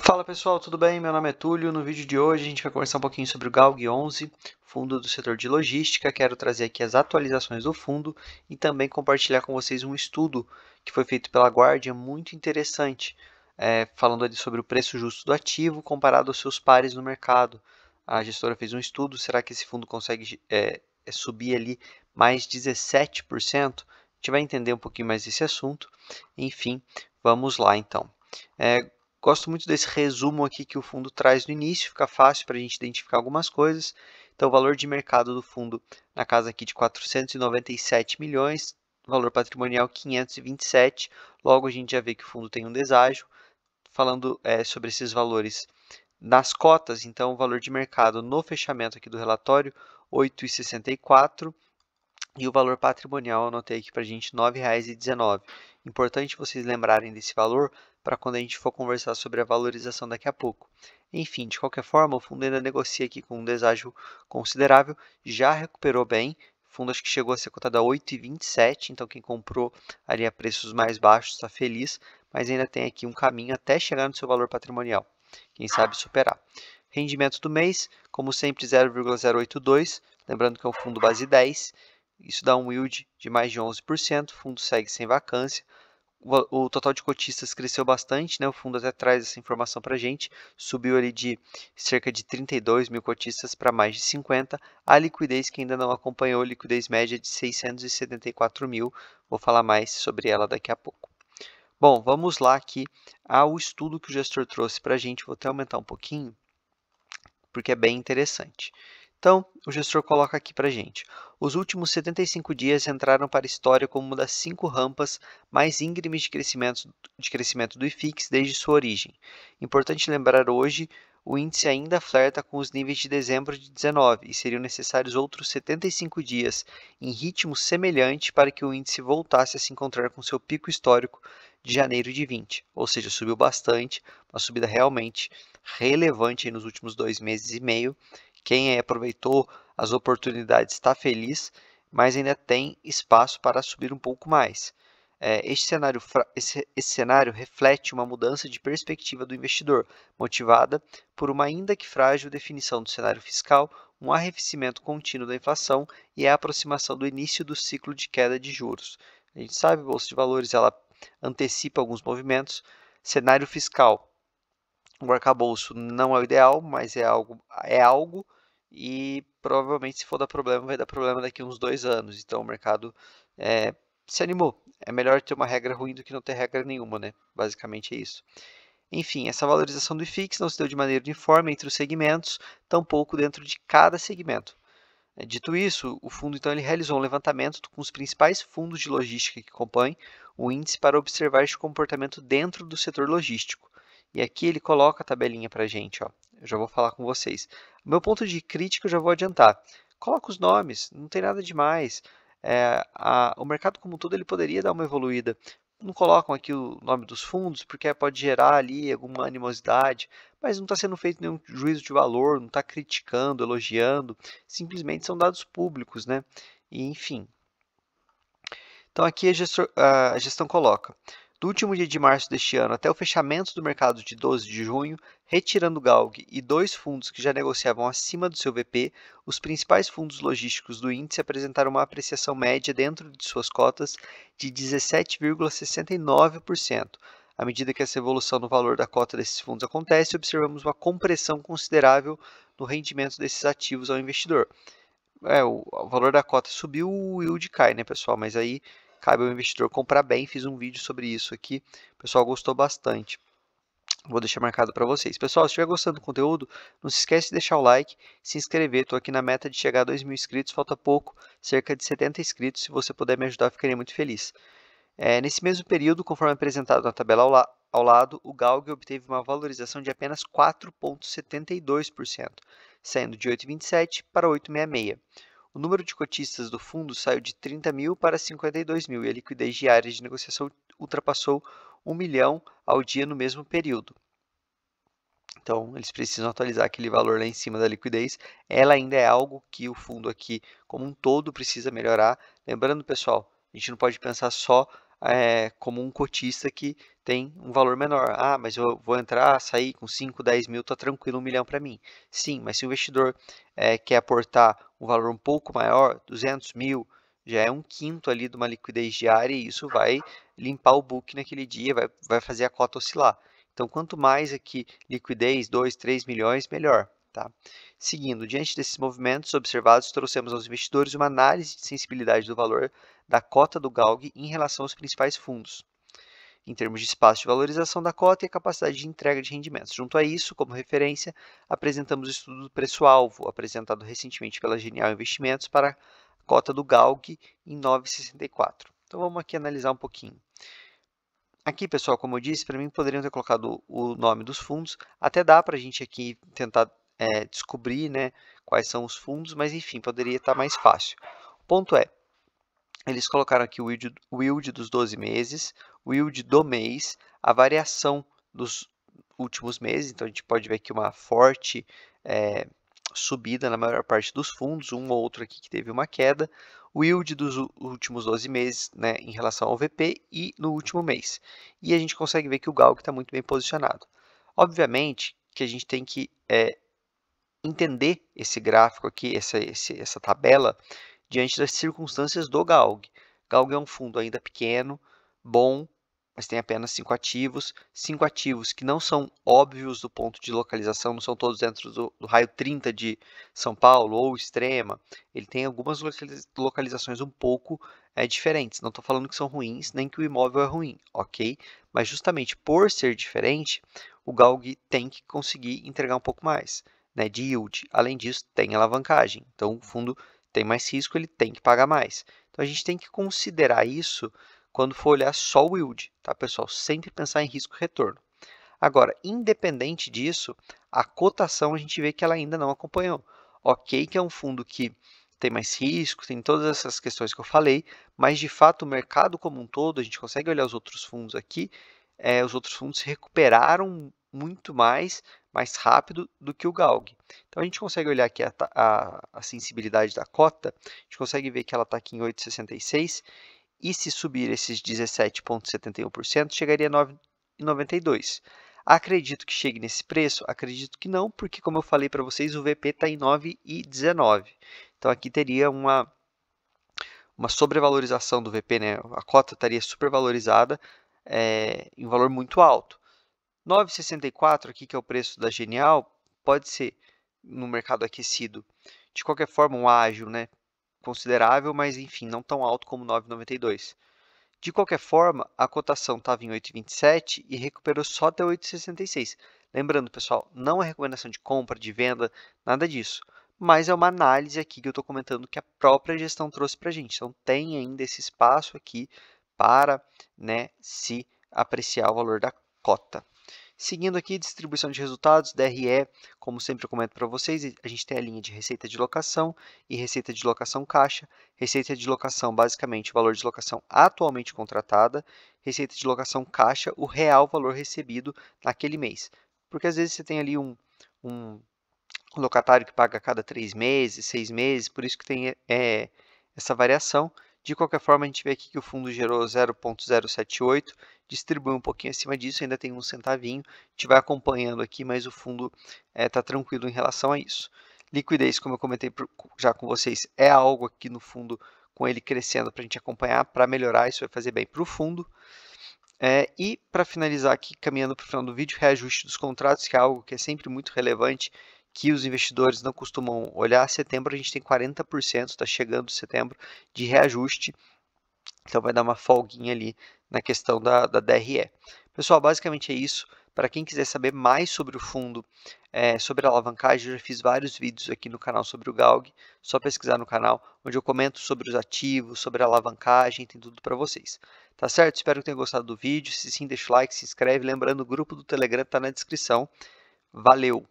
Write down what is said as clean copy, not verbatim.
Fala pessoal, tudo bem? Meu nome é Túlio. No vídeo de hoje a gente vai conversar um pouquinho sobre o Galg 11, fundo do setor de logística. Quero trazer aqui as atualizações do fundo e também compartilhar com vocês um estudo que foi feito pela Guardian, muito interessante, falando ali sobre o preço justo do ativo comparado aos seus pares no mercado. A gestora fez um estudo, será que esse fundo consegue subir ali mais 17%? A gente vai entender um pouquinho mais desse assunto. Enfim, vamos lá então. Gosto muito desse resumo aqui que o fundo traz no início, fica fácil para a gente identificar algumas coisas. Então, o valor de mercado do fundo na casa aqui de 497 milhões, valor patrimonial 527. Logo, a gente já vê que o fundo tem um deságio. Falando sobre esses valores nas cotas, então, o valor de mercado no fechamento aqui do relatório, 8,64. E o valor patrimonial, eu anotei aqui para a gente, R$ 9,19. Importante vocês lembrarem desse valor para quando a gente for conversar sobre a valorização daqui a pouco. Enfim, de qualquer forma, o fundo ainda negocia aqui com um deságio considerável, já recuperou bem. O fundo acho que chegou a ser cotado a 8,27, então quem comprou ali a preços mais baixos está feliz, mas ainda tem aqui um caminho até chegar no seu valor patrimonial. Quem sabe superar. Rendimento do mês, como sempre, 0,082, lembrando que é um fundo base 10. Isso dá um yield de mais de 11%, o fundo segue sem vacância. O total de cotistas cresceu bastante, né? O fundo até traz essa informação para a gente, subiu ali de cerca de 32 mil cotistas para mais de 50. A liquidez que ainda não acompanhou, liquidez média de 674 mil, vou falar mais sobre ela daqui a pouco. Bom, vamos lá aqui ao estudo que o gestor trouxe para a gente, vou até aumentar um pouquinho, porque é bem interessante. Então, o gestor coloca aqui para a gente. Os últimos 75 dias entraram para a história como uma das 5 rampas mais íngremes de crescimento do IFIX desde sua origem. Importante lembrar hoje, o índice ainda flerta com os níveis de dezembro de 19 e seriam necessários outros 75 dias em ritmo semelhante para que o índice voltasse a se encontrar com seu pico histórico de janeiro de 20, ou seja, subiu bastante, uma subida realmente relevante nos últimos 2 meses e meio. Quem aproveitou as oportunidades está feliz, mas ainda tem espaço para subir um pouco mais. Esse cenário reflete uma mudança de perspectiva do investidor, motivada por uma ainda que frágil definição do cenário fiscal, um arrefecimento contínuo da inflação e a aproximação do início do ciclo de queda de juros. A gente sabe, a Bolsa de Valores ela antecipa alguns movimentos. Cenário fiscal, o arcabouço não é o ideal, mas é algo e provavelmente se for dar problema, vai dar problema daqui a uns 2 anos. Então o mercado se animou. É melhor ter uma regra ruim do que não ter regra nenhuma, né? Basicamente é isso. Enfim, essa valorização do IFIX não se deu de maneira uniforme entre os segmentos, tampouco dentro de cada segmento. Dito isso, o fundo então ele realizou um levantamento com os principais fundos de logística que compõem o índice para observar este comportamento dentro do setor logístico. E aqui ele coloca a tabelinha para a gente, ó. Eu já vou falar com vocês. O meu ponto de crítica eu já vou adiantar. Coloca os nomes, não tem nada demais. O mercado como um todo ele poderia dar uma evoluída. Não colocam aqui o nome dos fundos porque pode gerar ali alguma animosidade, mas não está sendo feito nenhum juízo de valor, não está criticando, elogiando, simplesmente são dados públicos, né? E, enfim. Então aqui a gestão coloca. Do último dia de março deste ano até o fechamento do mercado de 12 de junho, retirando o Galg e 2 fundos que já negociavam acima do seu VP, os principais fundos logísticos do índice apresentaram uma apreciação média dentro de suas cotas de 17,69%. À medida que essa evolução no valor da cota desses fundos acontece, observamos uma compressão considerável no rendimento desses ativos ao investidor. O valor da cota subiu, o yield cai, né, pessoal? Mas aí cabe ao investidor comprar bem. Fiz um vídeo sobre isso aqui. O pessoal gostou bastante. Vou deixar marcado para vocês. Pessoal, se estiver gostando do conteúdo, não se esquece de deixar o like, se inscrever. Estou aqui na meta de chegar a 2.000 inscritos. Falta pouco, cerca de 70 inscritos. Se você puder me ajudar, eu ficaria muito feliz. Nesse mesmo período, conforme apresentado na tabela ao lado, o Galg obteve uma valorização de apenas 4,72%, saindo de 8,27 para 8,66. O número de cotistas do fundo saiu de 30 mil para 52 mil e a liquidez diária de negociação ultrapassou 1 milhão ao dia no mesmo período. Então, eles precisam atualizar aquele valor lá em cima da liquidez. Ela ainda é algo que o fundo aqui, como um todo, precisa melhorar. Lembrando, pessoal, a gente não pode pensar só como um cotista que tem um valor menor. Ah, mas eu vou entrar, sair com 5, 10 mil, tá tranquilo, 1 milhão para mim. Sim, mas se o investidor quer aportar um valor um pouco maior, 200 mil, já é 1/5 ali de uma liquidez diária e isso vai limpar o book naquele dia, vai fazer a cota oscilar. Então, quanto mais aqui liquidez, 2, 3 milhões, melhor. Tá? Seguindo, diante desses movimentos observados, trouxemos aos investidores uma análise de sensibilidade do valor da cota do GALG em relação aos principais fundos, em termos de espaço de valorização da cota e a capacidade de entrega de rendimentos. Junto a isso, como referência, apresentamos o estudo do preço-alvo, apresentado recentemente pela Genial Investimentos para a cota do GALG em 9,64. Então vamos aqui analisar um pouquinho. Aqui, pessoal, como eu disse, para mim poderiam ter colocado o nome dos fundos, até dá para a gente aqui tentar descobrir, né, quais são os fundos, mas enfim, poderia estar mais fácil. O ponto é, eles colocaram aqui o yield dos 12 meses, o yield do mês, a variação dos últimos meses, então a gente pode ver aqui uma forte subida na maior parte dos fundos, um ou outro aqui que teve uma queda, o yield dos últimos 12 meses, né, em relação ao VP e no último mês. E a gente consegue ver que o GALG está muito bem posicionado. Obviamente que a gente tem que entender esse gráfico aqui, essa tabela, diante das circunstâncias do GALG. GALG é um fundo ainda pequeno, bom, mas tem apenas 5 ativos que não são óbvios do ponto de localização, não são todos dentro do raio 30 de São Paulo ou Extrema. Ele tem algumas localizações um pouco diferentes. Não estou falando que são ruins, nem que o imóvel é ruim, ok? Mas justamente por ser diferente, o GALG tem que conseguir entregar um pouco mais, né, de yield. Além disso, tem alavancagem. Então, o fundo tem mais risco, ele tem que pagar mais. Então, a gente tem que considerar isso quando for olhar só o yield, tá, pessoal? Sempre pensar em risco-retorno. Agora, independente disso, a cotação a gente vê que ela ainda não acompanhou. Ok que é um fundo que tem mais risco, tem todas essas questões que eu falei, mas de fato o mercado como um todo, a gente consegue olhar os outros fundos aqui, os outros fundos se recuperaram muito mais rápido do que o GALG. Então a gente consegue olhar aqui a sensibilidade da cota, a gente consegue ver que ela está aqui em 8,66 e se subir esses 17,71%, chegaria a 9,92. Acredito que chegue nesse preço? Acredito que não, porque como eu falei para vocês, o VP está em 9,19. Então aqui teria uma sobrevalorização do VP, né? A cota estaria supervalorizada em um valor muito alto. 9,64 aqui, que é o preço da Genial, pode ser no mercado aquecido. De qualquer forma, um ágio, né, considerável, mas enfim, não tão alto como 9,92. De qualquer forma, a cotação estava em 8,27 e recuperou só até 8,66. Lembrando, pessoal, não é recomendação de compra, de venda, nada disso. Mas é uma análise aqui que eu estou comentando que a própria gestão trouxe para a gente. Então, tem ainda esse espaço aqui para, né, se apreciar o valor da cota. Seguindo aqui, distribuição de resultados, DRE, como sempre eu comento para vocês, a gente tem a linha de receita de locação e receita de locação caixa. Receita de locação, basicamente, o valor de locação atualmente contratada. Receita de locação caixa, o real valor recebido naquele mês. Porque às vezes você tem ali um locatário que paga a cada 3 meses, 6 meses, por isso que tem essa variação. De qualquer forma, a gente vê aqui que o fundo gerou 0,078, distribui um pouquinho acima disso, ainda tem um centavinho. A gente vai acompanhando aqui, mas o fundo está tranquilo em relação a isso. Liquidez, como eu comentei já com vocês, é algo aqui no fundo com ele crescendo para a gente acompanhar, para melhorar, isso vai fazer bem para o fundo. E para finalizar aqui, caminhando para o final do vídeo, reajuste dos contratos, que é algo que é sempre muito relevante, que os investidores não costumam olhar. Setembro a gente tem 40%, está chegando setembro, de reajuste. Então vai dar uma folguinha ali na questão da DRE. Pessoal, basicamente é isso. Para quem quiser saber mais sobre o fundo, sobre a alavancagem, eu já fiz vários vídeos aqui no canal sobre o GALG. Só pesquisar no canal, onde eu comento sobre os ativos, sobre a alavancagem, tem tudo para vocês. Tá certo? Espero que tenham gostado do vídeo. Se sim, deixa o like, se inscreve. Lembrando, o grupo do Telegram está na descrição. Valeu!